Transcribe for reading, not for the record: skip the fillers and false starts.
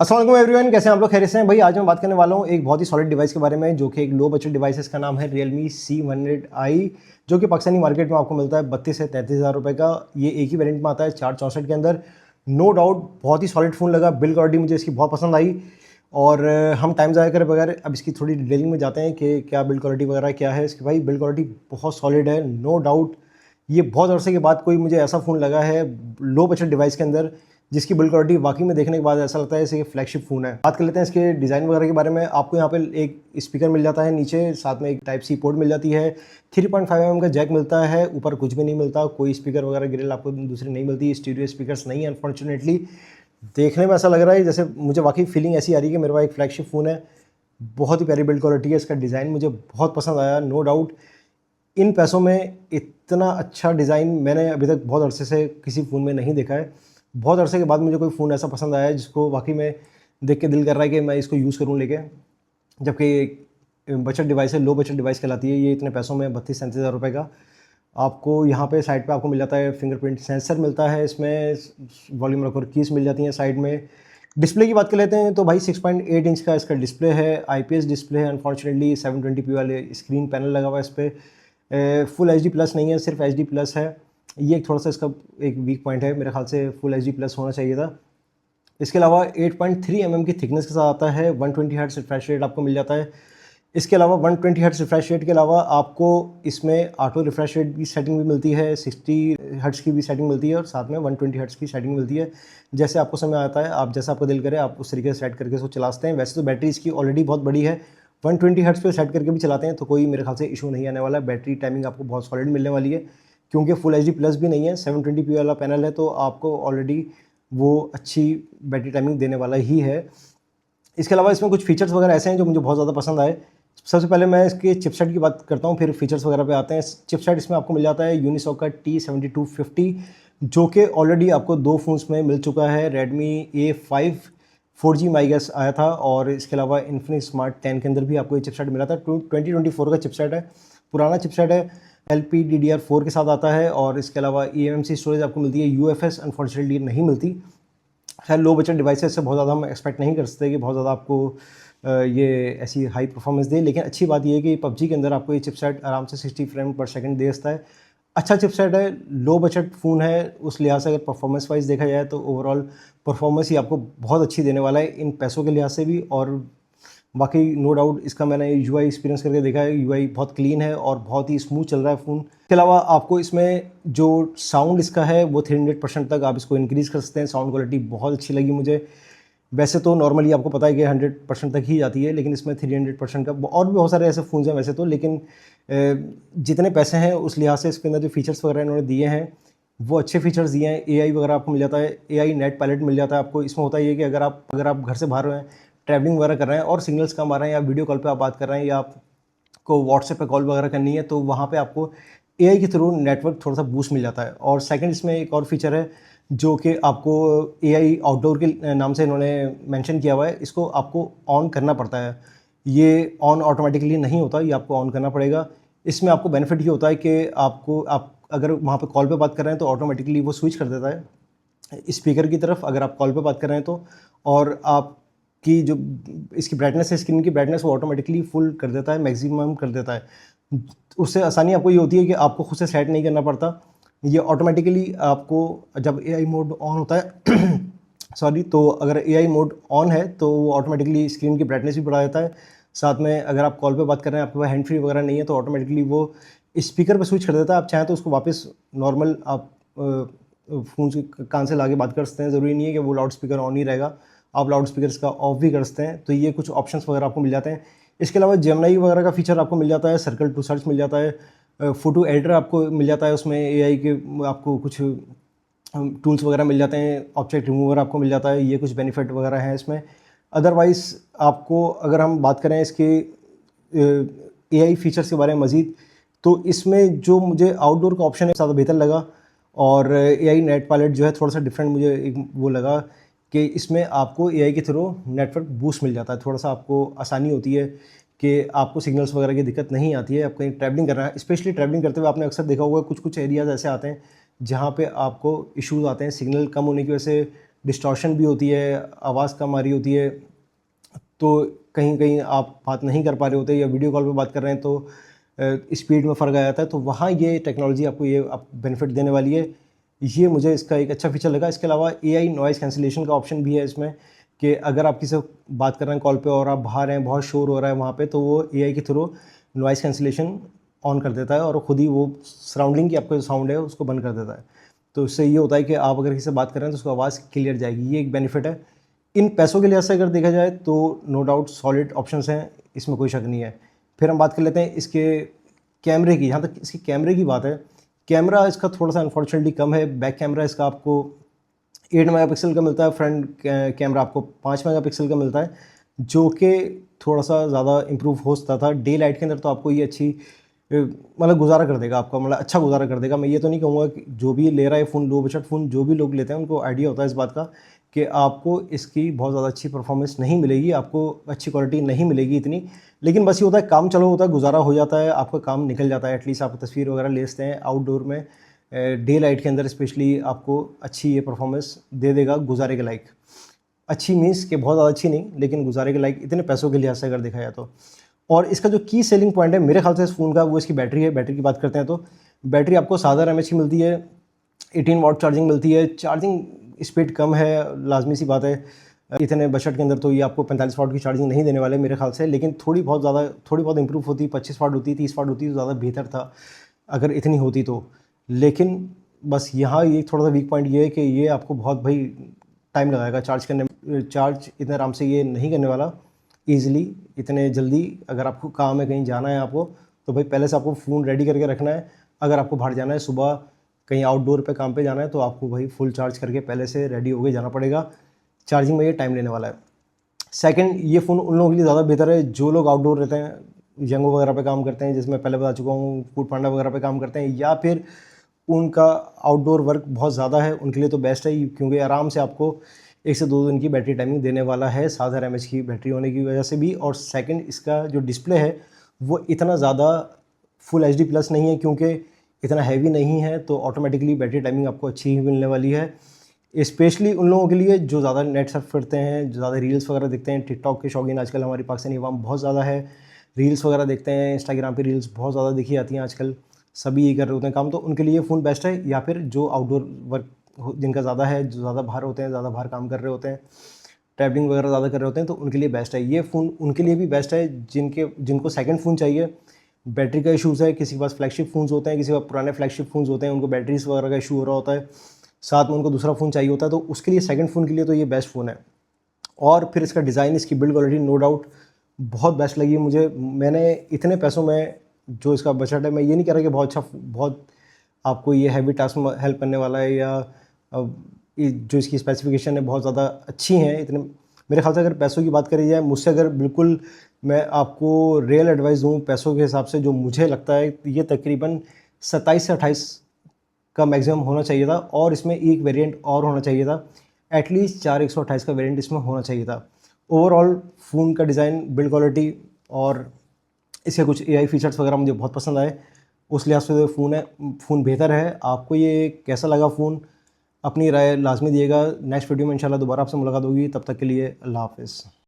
अस्सलाम वालेकुम एवरीवन, कैसे हैं आप लोग? खैरियत से हैं भाई। आज मैं बात करने वाला हूँ एक बहुत ही सॉलिड डिवाइस के बारे में जो कि एक लो बजट डिवाइस है। इसका नाम है Realme C100i, जो कि पाकिस्तानी मार्केट में आपको मिलता है 32 से 33 हज़ार रुपये का। ये एक ही वेरिएंट में आता है 464 के अंदर। नो डाउट बहुत ही सॉलिड फ़ोन लगा। बिल्ड क्वालिटी मुझे इसकी बहुत पसंद आई और हम टाइम ज़ाया करे बगैर अब इसकी थोड़ी डिटेलिंग में जाते हैं कि क्या बिल्ड क्वालिटी वगैरह क्या है इसकी। भाई बिल्ड क्वालिटी बहुत सॉलिड है, नो डाउट। ये बहुत अरसे के बाद कोई मुझे ऐसा फ़ोन लगा है लो बजट डिवाइस के अंदर जिसकी बिल्ड क्वालिटी वाकई में देखने के बाद ऐसा लगता है जैसे कि फ्लैगशिप फ़ोन है। बात कर लेते हैं इसके डिज़ाइन वगैरह के बारे में। आपको यहाँ पे एक स्पीकर मिल जाता है नीचे, साथ में एक टाइप सी पोर्ट मिल जाती है, 3.5 mm का जैक मिलता है, ऊपर कुछ भी नहीं मिलता, कोई स्पीकर वगैरह ग्रिल आपको दूसरी नहीं मिलती, स्टीरियो स्पीकर्स नहीं है अनफॉर्चुनेटली। देखने में ऐसा लग रहा है जैसे मुझे वाकई फीलिंग ऐसी आ रही है कि मेरे पास एक फ्लैगशिप फ़ोन है। बहुत ही प्यारी बिल्ड क्वालिटी है, इसका डिज़ाइन मुझे बहुत पसंद आया, नो डाउट। इन पैसों में इतना अच्छा डिज़ाइन मैंने अभी तक बहुत अरसे से किसी फ़ोन में नहीं देखा है। बहुत अरसे के बाद मुझे कोई फ़ोन ऐसा पसंद आया है जिसको वाकई में देख के दिल कर रहा है कि मैं इसको यूज़ करूँ लेके। जबकि बजट डिवाइस है, लो बजट डिवाइस कहलाती है ये। इतने पैसों में 32-37 हज़ार रुपये का आपको यहाँ पे साइड पे आपको मिल जाता है। फिंगरप्रिंट सेंसर मिलता है इसमें, वॉल्यूम रॉकर कीज़ मिल जाती हैं साइड में। डिस्प्ले की बात कर लेते हैं तो भाई 6.8 इंच का इसका डिस्प्ले है, IPS डिस्प्ले है। अनफॉर्चुनेटली 720p वाले स्क्रीन पैनल लगा हुआ है इस पर। फुल HD प्लस नहीं है, सिर्फ HD प्लस है। ये एक थोड़ा सा इसका एक वीक पॉइंट है, मेरे ख्याल से फुल HD प्लस होना चाहिए था। इसके अलावा 8.3 mm की थिकनेस के साथ आता है। 120 हर्ट्ज रिफ्रेश रेट आपको मिल जाता है। इसके अलावा 120 हर्ट्ज रिफ्रेश रेट के अलावा आपको इसमें ऑटो रिफ्रेश रेट की सेटिंग भी मिलती है, 60 हर्ट्ज की भी सेटिंग मिलती है और साथ में 120 हर्ट्ज की सेटिंग मिलती है। जैसे आपको समय आता है, आप जैसा आपको दिल करे आप उस तरीके से सेट करके इसको चला सकते हैं। वैसे तो बैटरी इसकी ऑलरेडी बहुत बड़ी है, 120 हर्ट्ज पे सेट करके भी चलाते हैं तो कोई मेरे ख्याल से इशू नहीं आने वाला। बैटरी टाइमिंग आपको बहुत सॉलिड मिलने वाली है क्योंकि फुल HD प्लस भी नहीं है, 720p वाला पैनल है तो आपको ऑलरेडी वो अच्छी बैटरी टाइमिंग देने वाला ही है। इसके अलावा इसमें कुछ फीचर्स वगैरह ऐसे हैं जो मुझे बहुत ज़्यादा पसंद आए। सबसे पहले मैं इसके चिपसेट की बात करता हूँ, फिर फीचर्स वगैरह पे आते हैं। चिपसेट इसमें आपको मिल जाता है यूनिसॉक का T7250, जो कि ऑलरेडी आपको दो फ़ोन्स में मिल चुका है। Redmi A5 4G माई गेस आया था और इसके अलावा Infinix Smart 10 के अंदर भी आपको ये चिपसेट मिला था। 2024 का चिपसेट है, पुराना चिपसेट है। LPDDR4 के साथ आता है और इसके अलावा eMMC स्टोरेज आपको मिलती है। UFS अनफॉर्चुनेटली नहीं मिलती। खैर लो बजट डिवाइसेस से बहुत ज़्यादा हम एक्सपेक्ट नहीं कर सकते कि बहुत ज़्यादा आपको ये ऐसी हाई परफॉर्मेंस दे, लेकिन अच्छी बात ये है कि PUBG के अंदर आपको ये चिपसेट आराम से 60 फ्रेम पर सेकंड दे सकता है। अच्छा चिपसेट है, लो बजट फ़ोन है, उस लिहाज से अगर परफॉर्मेंस वाइज देखा जाए तो ओवरऑल परफॉर्मेंस ही आपको बहुत अच्छी देने वाला है इन पैसों के लिहाज से भी। और बाकी नो डाउट इसका मैंने UI एक्सपीरियंस करके देखा है, UI बहुत क्लीन है और बहुत ही स्मूथ चल रहा है फ़ोन। इसके अलावा आपको इसमें जो साउंड इसका है वो 300% तक आप इसको इंक्रीज़ कर सकते हैं। साउंड क्वालिटी बहुत अच्छी लगी मुझे। वैसे तो नॉर्मली आपको पता है कि 100% तक ही जाती है, लेकिन इसमें 300% का और भी बहुत सारे ऐसे फ़ोन्स हैं वैसे तो, लेकिन जितने पैसे हैं उस लिहाज से इसके अंदर जो फीचर्स वगैरह इन्होंने दिए हैं वो अच्छे फीचर्स दिए हैं। AI वगैरह आपको मिल जाता है, AI नेट पायलट मिल जाता है आपको। इसमें होता है ये कि अगर आप घर से बाहर हैं, ट्रैवलिंग वगैरह कर रहे हैं और सिग्नल्स कम आ रहे हैं या वीडियो कॉल पे आप बात कर रहे हैं या आपको व्हाट्सएप पे कॉल वगैरह करनी है तो वहाँ पे आपको AI के थ्रू नेटवर्क थोड़ा सा बूस्ट मिल जाता है। और सेकंड इसमें एक और फीचर है जो कि आपको AI आउटडोर के नाम से इन्होंने मेंशन किया हुआ है। इसको आपको ऑन करना पड़ता है, ये ऑन ऑटोमेटिकली नहीं होता, ये आपको ऑन करना पड़ेगा। इसमें आपको बेनिफिट ये होता है कि आप अगर वहाँ पे कॉल पे बात कर रहे हैं तो ऑटोमेटिकली वो स्विच कर देता है स्पीकर की तरफ अगर आप कॉल पे बात कर रहे हैं तो। और आपकी जो इसकी ब्राइटनेस है, स्क्रीन की ब्राइटनेस, वो ऑटोमेटिकली फुल कर देता है, मैक्सिमम कर देता है। उससे आसानी आपको ये होती है कि आपको खुद से सेट नहीं करना पड़ता। ये ऑटोमेटिकली आपको जब AI मोड ऑन होता है सॉरी, तो अगर AI मोड ऑन है तो वो ऑटोमेटिकली स्क्रीन की ब्राइटनेस भी बढ़ा देता है। साथ में अगर आप कॉल पे बात कर रहे हैं, आपके पास हैंड फ्री वगैरह नहीं है तो ऑटोमेटिकली वो स्पीकर पे स्विच कर देता है। आप चाहें तो उसको वापस नॉर्मल आप फ़ोन से कान से लाके बात कर सकते हैं। ज़रूरी नहीं है कि वो लाउड स्पीकर ऑन ही रहेगा, आप लाउड स्पीकर इसका ऑफ भी कर सकते हैं। तो ये कुछ ऑप्शंस वगैरह आपको मिल जाते हैं। इसके अलावा जेमिनी वगैरह का फीचर आपको मिल जाता है, सर्कल टू सर्च मिल जाता है, फ़ोटो एडिटर आपको मिल जाता है। उसमें AI के आपको कुछ टूल्स वगैरह मिल जाते हैं, ऑब्जेक्ट रिमूवर आपको मिल जाता है। ये कुछ बेनिफिट वगैरह हैं इसमें। अदरवाइज़ आपको अगर हम बात करें इसके AI फीचर्स के बारे में मज़ीद, तो इसमें जो मुझे आउटडोर का ऑप्शन है ज़्यादा बेहतर लगा और AI नेट पायलट जो है थोड़ा सा डिफरेंट मुझे एक वो लगा कि इसमें आपको AI के थ्रू नेटवर्क बूस्ट मिल जाता है। थोड़ा सा आपको आसानी होती है कि आपको सिग्नल्स वगैरह की दिक्कत नहीं आती है। आप कहीं ट्रैवलिंग कर रहे हैं, स्पेशली ट्रैवलिंग करते हुए आपने अक्सर देखा होगा कुछ एरियाज़ ऐसे आते हैं जहाँ पे आपको इश्यूज़ आते हैं, सिग्नल कम होने की वजह से डिस्टॉर्शन भी होती है, आवाज़ कम आ रही होती है, तो कहीं कहीं आप बात नहीं कर पा रहे होते या वीडियो कॉल पे बात कर रहे हैं तो स्पीड में फ़र्क आ जाता है। तो वहाँ ये टेक्नोलॉजी आपको ये आप बेनिफिट देने वाली है। ये मुझे इसका एक अच्छा फीचर लगा। इसके अलावा एआई नॉइज़ कैंसिलेशन का ऑप्शन भी है इसमें, कि अगर आप किसी से बात कर रहे हैं कॉल पे और आप बाहर हैं, बहुत शोर हो रहा है वहाँ पे, तो वो एआई के थ्रू नॉइज़ कैंसिलेशन ऑन कर देता है और खुद ही वो सराउंडिंग की आपका जो साउंड है उसको बंद कर देता है। तो इससे ये होता है कि आप अगर किसी से बात कर रहे हैं तो उसको आवाज़ क्लियर जाएगी। ये एक बेनिफिट है। इन पैसों के लिहाज से अगर देखा जाए तो नो डाउट सॉलिड ऑप्शंस हैं, इसमें कोई शक नहीं है। फिर हम बात कर लेते हैं इसके कैमरे की। जहाँ तक इसके कैमरे की बात है, कैमरा इसका थोड़ा सा अनफॉर्चुनेटली कम है। बैक कैमरा इसका आपको 8 मेगापिक्सल का मिलता है, फ्रंट कैमरा आपको 5 मेगापिक्सल का मिलता है, जो कि थोड़ा सा ज़्यादा इम्प्रूव हो सकता था। डे लाइट के अंदर तो आपको ये अच्छी मतलब गुजारा कर देगा, आपका मतलब अच्छा गुजारा कर देगा। मैं ये तो नहीं कहूँगा कि जो भी ले रहा है फ़ोन, लो बजट फ़ोन जो भी लोग लेते हैं उनको आइडिया होता है इस बात का कि आपको इसकी बहुत ज़्यादा अच्छी परफॉर्मेंस नहीं मिलेगी, आपको अच्छी क्वालिटी नहीं मिलेगी इतनी। लेकिन बस ये होता है काम चलो होता है, गुजारा हो जाता है, आपका काम निकल जाता है। एटलीस्ट आप तस्वीर वगैरह ले सकते हैं आउटडोर में, डे लाइट के अंदर स्पेशली आपको अच्छी ये परफॉर्मेंस दे देगा गुजारे के लायक। अच्छी मीन्स कि बहुत ज़्यादा अच्छी नहीं, लेकिन गुजारे के लायक इतने पैसों के लिहाज से अगर देखा जाए तो। और इसका जो की सेलिंग पॉइंट है मेरे ख्याल से इस फ़ोन का, वो इसकी बैटरी है। बैटरी की बात करते हैं तो बैटरी आपको 7000 mAh की मिलती है, 18 वाट चार्जिंग मिलती है। चार्जिंग स्पीड कम है, लाजमी सी बात है। इतने बजट के अंदर तो ये आपको 45 वाट की चार्जिंग नहीं देने वाले मेरे ख्याल से, लेकिन थोड़ी बहुत इंप्रूव होती, 25 वाट होती, 30 वाट होती तो ज़्यादा बेहतर था अगर इतनी होती तो। लेकिन बस यहाँ ये थोड़ा सा वीक पॉइंट ये है कि ये आपको बहुत भाई टाइम लगाएगा चार्ज करने में। चार्ज इतने आराम से ये नहीं करने वाला ईज़िली, इतने जल्दी। अगर आपको काम है, कहीं जाना है आपको, तो भाई पहले से आपको फ़ोन रेडी करके रखना है। अगर आपको बाहर जाना है, सुबह कहीं आउटडोर पे काम पे जाना है, तो आपको भाई फुल चार्ज करके पहले से रेडी होके जाना पड़ेगा। चार्जिंग में ये टाइम लेने वाला है। सेकंड, ये फ़ोन उन लोगों के लिए ज़्यादा बेहतर है जो लोग आउटडोर रहते हैं, जंगों वगैरह पे काम करते हैं, जिसमें पहले बता चुका हूँ, फूड पांडा वगैरह पे काम करते हैं, या फिर उनका आउटडोर वर्क बहुत ज़्यादा है, उनके लिए तो बेस्ट है, क्योंकि आराम से आपको 1 से 2 दिन की बैटरी टाइमिंग देने वाला है 7000 mAh की बैटरी होने की वजह से भी। और सेकंड, इसका जो डिस्प्ले है वो इतना ज़्यादा फुल HD प्लस नहीं है, क्योंकि इतना हैवी नहीं है, तो ऑटोमेटिकली बैटरी टाइमिंग आपको अच्छी ही मिलने वाली है। स्पेशली उन लोगों के लिए जो ज़्यादा नेट सर्फ करते हैं, जो ज़्यादा रील्स वगैरह देखते हैं। टिकटॉक के शौकीन आजकल हमारी पाकिस्तानी अवाम बहुत ज़्यादा है, रील्स वगैरह देखते हैं, इंस्टाग्राम पे रील्स बहुत ज़्यादा देखी जाती हैं आजकल, सभी यही कर रहे होते हैं काम, तो उनके लिए फ़ोन बेस्ट है। या फिर जो आउटडोर वर्क जिनका ज़्यादा है, जो ज़्यादा बाहर होते हैं, ज़्यादा बाहर काम कर रहे होते हैं, ट्रैवलिंग वगैरह ज़्यादा कर रहे होते हैं, तो उनके लिए बेस्ट है ये फ़ोन। उनके लिए भी बेस्ट है जिनको सेकंड फ़ोन चाहिए। बैटरी का इशूज़ है, किसी के पास फ्लैगशिप फ़ोन्स होते हैं, किसी के पास पुराने फ्लैगशिप फ़ोन्स होते हैं, उनको बैटरीज़ वगैरह का इशू हो रहा होता है, साथ में उनको दूसरा फ़ोन चाहिए होता है, तो उसके लिए सेकंड फ़ोन के लिए तो ये बेस्ट फ़ोन है। और फिर इसका डिज़ाइन, इसकी बिल्ड क्वालिटी नो डाउट बहुत बेस्ट लगी मुझे। मैंने इतने पैसों में, जो इसका बजट है, मैं ये नहीं कह रहा कि बहुत अच्छा, बहुत आपको ये हैवी टास्क में हेल्प करने वाला है, या जो इसकी स्पेसिफिकेशन है बहुत ज़्यादा अच्छी हैं इतने। मेरे ख्याल से अगर पैसों की बात करी जाए, मुझसे अगर बिल्कुल मैं आपको रियल एडवाइस दूँ पैसों के हिसाब से, जो मुझे लगता है ये तकरीबन 27 से 28 का मैक्सिमम होना चाहिए था, और इसमें एक वेरिएंट और होना चाहिए था। एटलीस्ट 4128 का वेरिएंट इसमें होना चाहिए था। ओवरऑल फ़ोन का डिज़ाइन, बिल्ड क्वालिटी और इसके कुछ AI फीचर्स वगैरह मुझे बहुत पसंद आए। उस लिहाज से फ़ोन बेहतर है। आपको ये कैसा लगा फ़ोन? अपनी राय लाज़मी दिएगा। नेक्स्ट वीडियो में इंशाल्लाह दोबारा आपसे मुलाकात होगी। तब तक के लिए अल्लाह हाफ़िज़।